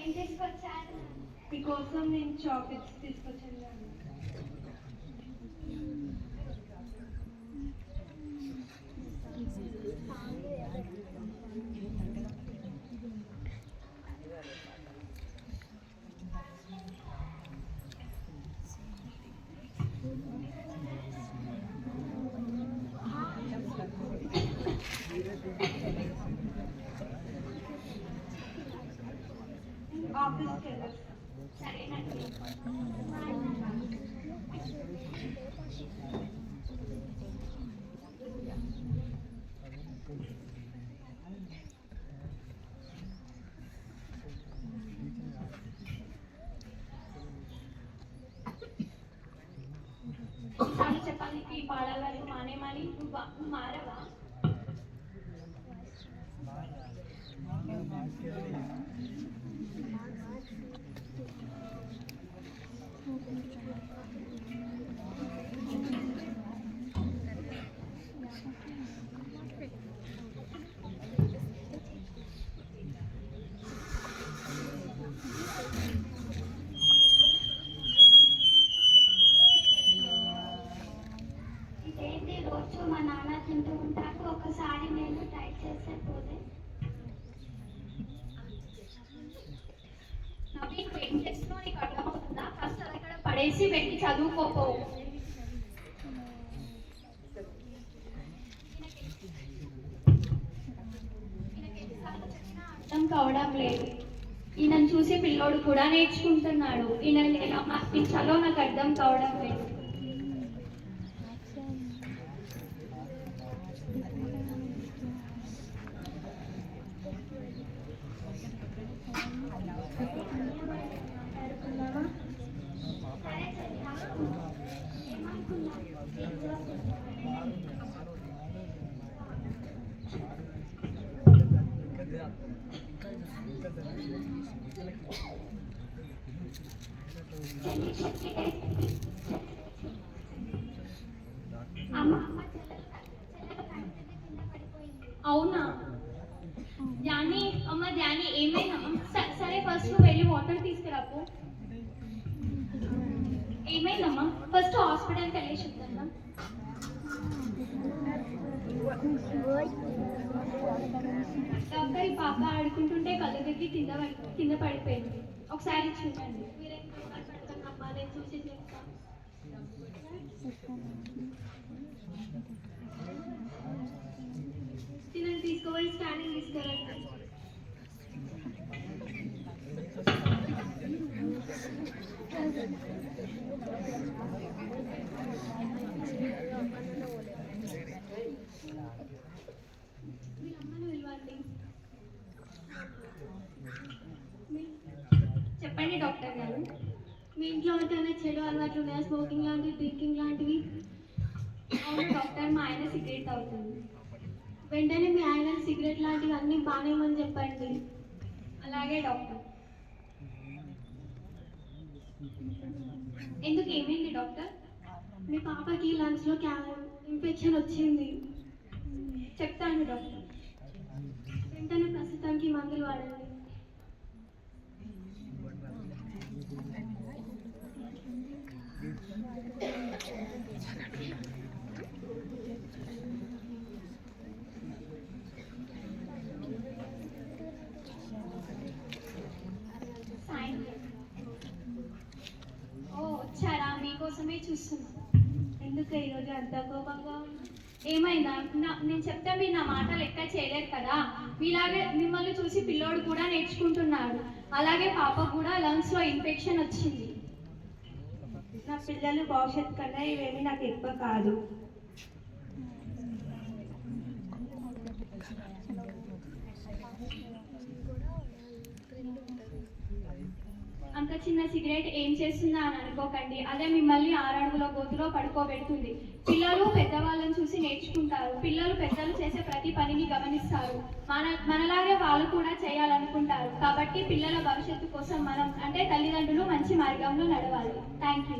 ఏం తీసుకొచ్చారు? మీకోసం నేను చాక్లెట్స్ తీసుకొచ్చాను. ఆఫీస్కి వెళ్ళొస్తాను. సరేనండి. చెప్పడానికి పాడాల వరకు మానేమని నువ్వు మారవా? ఇదేంటి రోజు మా నాన్న తింటూ ఉంటారు, ఒకసారి నేను ట్రై చేసే పోతే. నవీన్ ఏం చేస్తున్నావు నీకు అర్థమవుతుందా? ఫస్ట్ అది అక్కడ పడేసి వెళ్ళి చదువుకోపో. అర్థం కావడం లేదు. ఈయనను చూసి పిల్లోడు కూడా నేర్చుకుంటున్నాడు. ఈయన ఎలా మార్పించాలో నాకు అర్థం కావడం లేదు. అవునా ధ్యాని? అమ్మ ధ్యాని ఏమైందమ్మా? సరే ఫస్ట్ నువ్వు వెళ్ళి వాటర్ తీసుకురాపు. ఏమైందమ్మా? ఫస్ట్ హాస్పిటల్కి వెళ్ళేసి వద్దాం. డాక్టర్, ఈ పాప ఆడుకుంటుంటే కళ్ళు తిరిగి కింద పడిపోయింది. ఒకసారి చూడండి. మీరేం మాట్లాడుతున్నామ్మా? నేను చూసి చెప్తాను. తినని తీసుకోవాలి, స్కానింగ్ తీసుకురండి. మీ అమ్మను పిలవండి. చెప్పండి డాక్టర్ గారు. మీ ఇంట్లో ఏమైనా చెడు అలవాట్లు ఉన్నాయా? స్మోకింగ్ లాంటివి, డ్రింకింగ్ లాంటివి? అవును డాక్టర్, మా ఆయన సిగరెట్ తాగుతుంది. వెంటనే మీ ఆయన సిగరెట్ లాంటివి అన్నీ బానేమని చెప్పండి. అలాగే డాక్టర్. ఎందుకు, ఏమైంది డాక్టర్? మీ పాపకి లంగ్స్లో ఇన్ఫెక్షన్ వచ్చింది. చెప్తాను డాక్టర్. వెంటనే ప్రస్తుతానికి మందులు వాడండి. వచ్చారా? మీకోసమే చూస్తున్నా. ఎందుకు ఈరోజు అంత కోపంగా? ఏమైందా? నేను చెప్తే మీరు నా మాట లెక్క చేయలేరు కదా. మీలాగే మిమ్మల్ని చూసి పిల్లోడు కూడా నేర్చుకుంటున్నాడు. అలాగే పాప కూడా లంగ్స్లో ఇన్ఫెక్షన్ వచ్చింది. నా పిల్లలు భవిష్యత్తు కన్నా ఇవేమి నాకు ఎక్కువ కాదు. అంత చిన్న సిగరెట్ ఏం చేస్తుందా అని అనుకోకండి. అదే మిమ్మల్ని 6 అడుగుల గోతులో పడుకోబెడుతుంది. పిల్లలు పెద్దవాళ్ళని చూసి నేర్చుకుంటారు. పిల్లలు పెద్దలు చేసే ప్రతి పనిని గమనిస్తారు. మనలాగే వాళ్ళు కూడా చేయాలనుకుంటారు. కాబట్టి పిల్లల భవిష్యత్తు కోసం మనం అంటే తల్లిదండ్రులు మంచి మార్గంలో నడవాలి. Thank you.